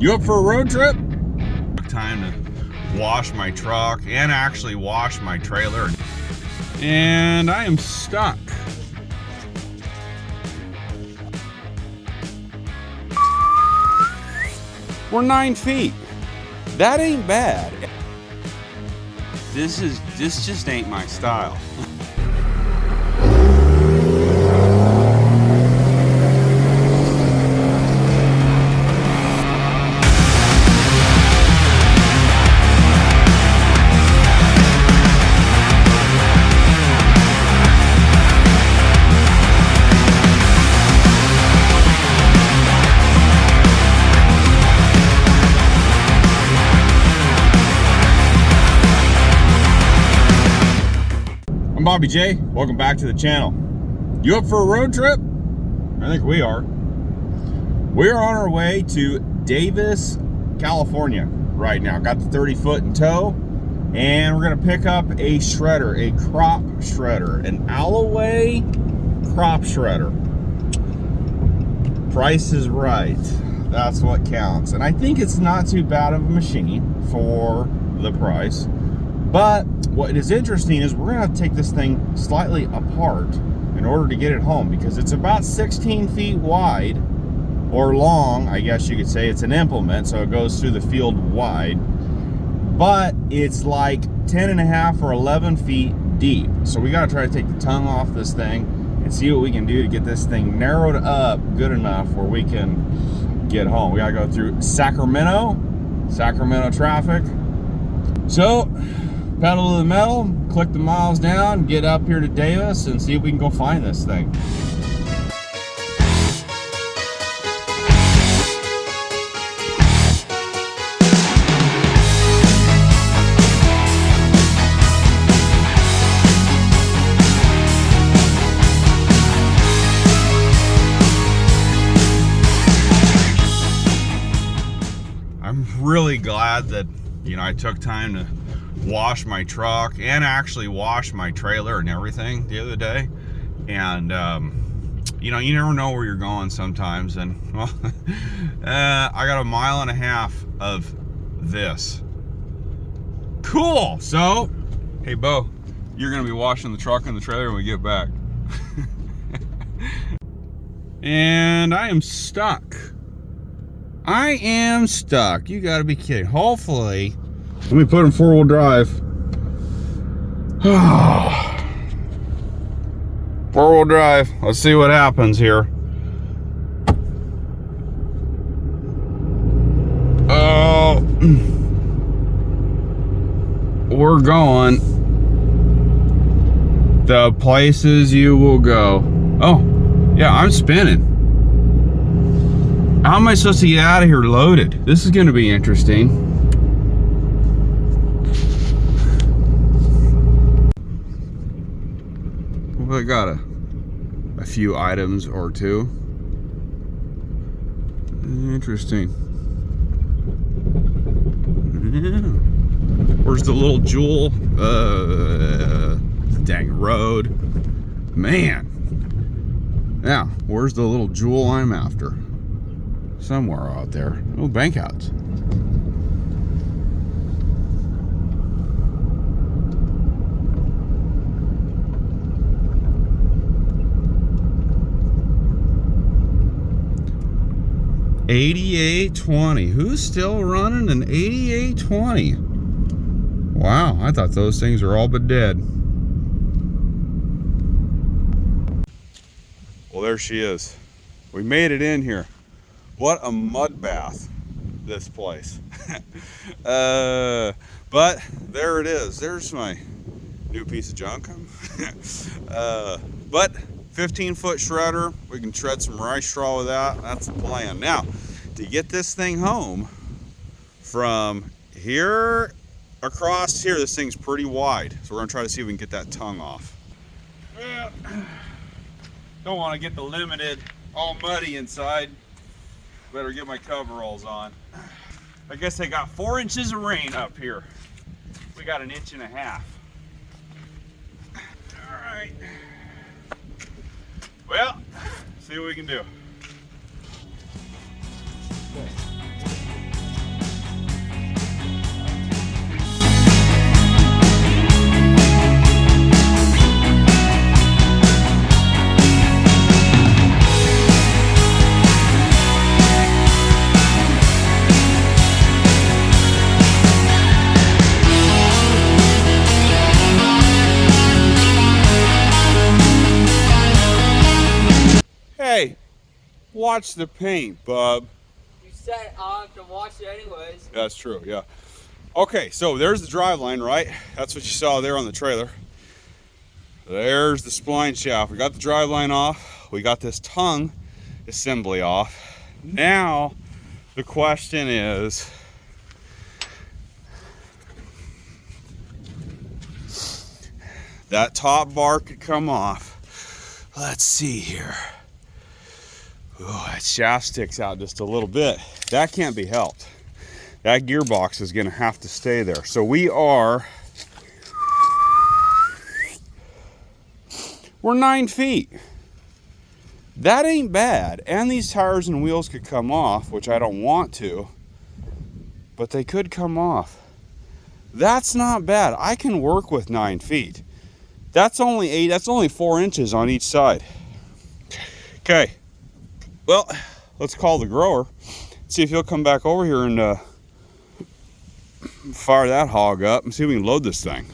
You up for a road trip? Time to wash my truck and actually wash my trailer. And I am stuck. We're 9 feet. That ain't bad. This just ain't my style. I'm Bobby J. Welcome back to the channel. You up for a road trip? I think we are. We are on our way to Davis, California right now. Got the 30-foot in tow, and we're gonna pick up a shredder, a crop shredder, an Alloway crop shredder. Price is right. That's what counts. And I think it's not too bad of a machine for the price. But what is interesting is we're gonna take this thing slightly apart in order to get it home, because it's about 16 feet wide, or long, I guess you could say. It's an implement, so it goes through the field wide, but it's like 10.5 or 11 feet deep. So we gotta try to take the tongue off this thing and see what we can do to get this thing narrowed up good enough where we can get home. We gotta go through Sacramento traffic. So, pedal to the metal, click the miles down, get up here to Davis and see if we can go find this thing. I'm really glad that, I took time to wash my truck and actually wash my trailer and everything the other day. And you never know where you're going sometimes. And well, I got 1.5 miles of this. Cool. So hey Bo, you're gonna be washing the truck and the trailer when we get back. And I am stuck. You gotta be kidding. Hopefully, let me put in 4-wheel drive. 4-wheel drive. Let's see what happens here. Oh, we're going the places you will go. Oh, yeah, I'm spinning. How am I supposed to get out of here loaded? This is going to be interesting. I got a few items or two. Interesting. Yeah. Where's the little jewel? Dang road. Man. Now, where's the little jewel I'm after? Somewhere out there. Oh, bank outs. $88.20. Who's still running an $88.20? Wow, I thought those things were all but dead. Well, there she is. We made it in here. What a mud bath, this place. But there it is. There's my new piece of junk. But 15-foot shredder, we can shred some rice straw with that. That's the plan. Now, to get this thing home from here across here, this thing's pretty wide. So we're gonna try to see if we can get that tongue off. Well, don't want to get the limited all muddy inside. Better get my coveralls on. I guess they got 4 inches of rain up here. We got 1.5 inches. All right. Well, see what we can do. Watch the paint, bub. You said I'll have to watch it anyways. That's true, yeah. Okay, so there's the drive line, right? That's what you saw there on the trailer. There's the spline shaft. We got the drive line off. We got this tongue assembly off. Now, the question is, that top bar could come off. Let's see here. Oh, that shaft sticks out just a little bit. That can't be helped. That gearbox is gonna have to stay there. So we're 9 feet. That ain't bad. And these tires and wheels could come off, which I don't want to, but they could come off. That's not bad. I can work with 9 feet. That's only 4 inches on each side. Okay, well, let's call the grower, see if he'll come back over here and fire that hog up and see if we can load this thing.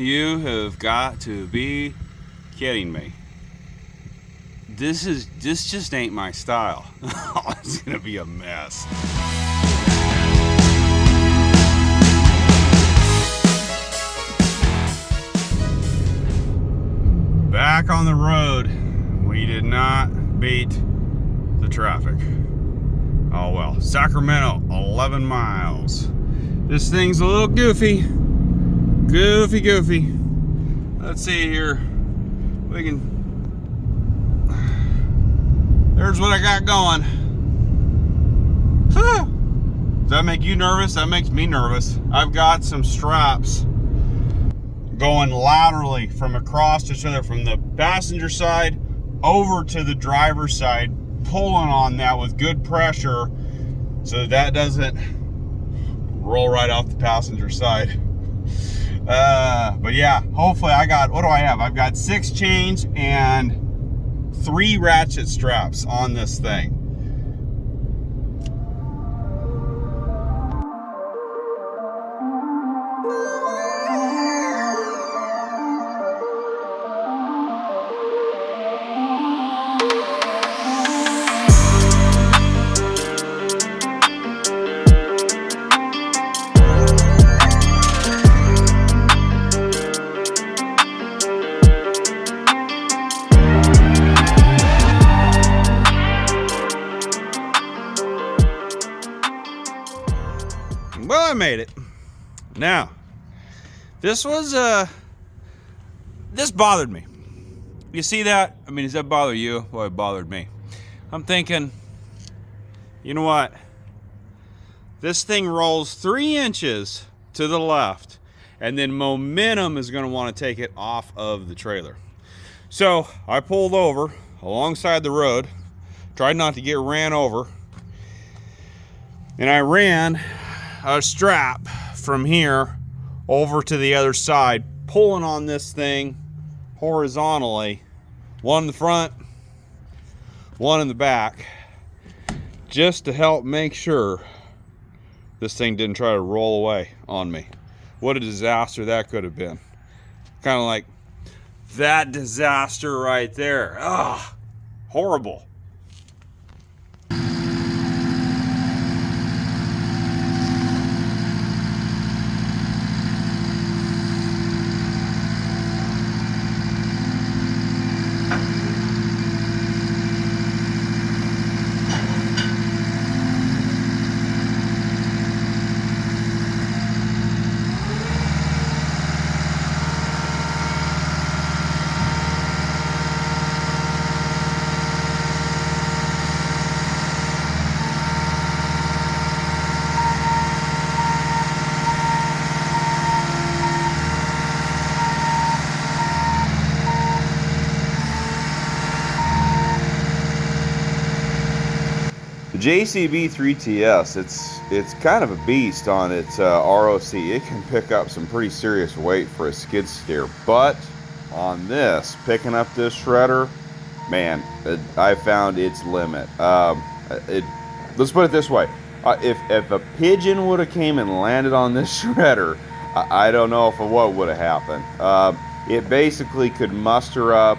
You have got to be kidding me. This just ain't my style. It's gonna be a mess. Back on the road. We did not beat the traffic. Oh well. Sacramento, 11 miles. This thing's a little goofy. Goofy. Let's see here. We can. There's what I got going. Does that make you nervous? That makes me nervous. I've got some straps going laterally from across each other, from the passenger side over to the driver's side, pulling on that with good pressure so that doesn't roll right off the passenger side. But yeah, hopefully I got, what do I have? I've got 6 chains and 3 ratchet straps on this thing. Well, I made it. Now, this bothered me. You see that? I mean, does that bother you? Well, it bothered me. I'm thinking, you know what? This thing rolls 3 inches to the left, and then momentum is going to want to take it off of the trailer. So I pulled over alongside the road, tried not to get ran over, and I ran a strap from here over to the other side, pulling on this thing horizontally, one in the front, one in the back, just to help make sure this thing didn't try to roll away on me. What a disaster that could have been. Kind of like that disaster right there. Ah, horrible. JCB 3TS, it's kind of a beast on its ROC. It can pick up some pretty serious weight for a skid steer, but on this, picking up this shredder, man, I found its limit. Let's put it this way: if a pigeon would have came and landed on this shredder, I don't know if what would have happened. It basically could muster up,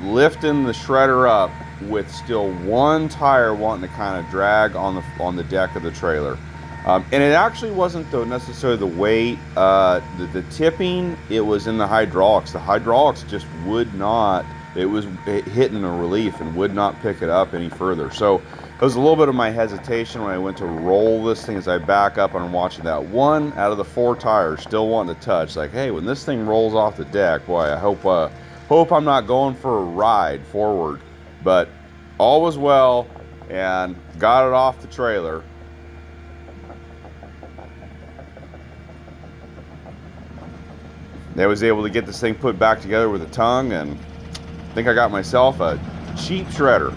lifting the shredder up with still one tire wanting to kind of drag on the deck of the trailer. And it actually wasn't necessarily the weight, the tipping. It was in the hydraulics. The hydraulics just would not. It was hitting a relief and would not pick it up any further. So it was a little bit of my hesitation when I went to roll this thing as I back up and I'm watching that one out of the 4 tires still wanting to touch. Like, hey, when this thing rolls off the deck, boy, I hope I'm not going for a ride forward. But all was well, and got it off the trailer. I was able to get this thing put back together with a tongue, and I think I got myself a cheap shredder.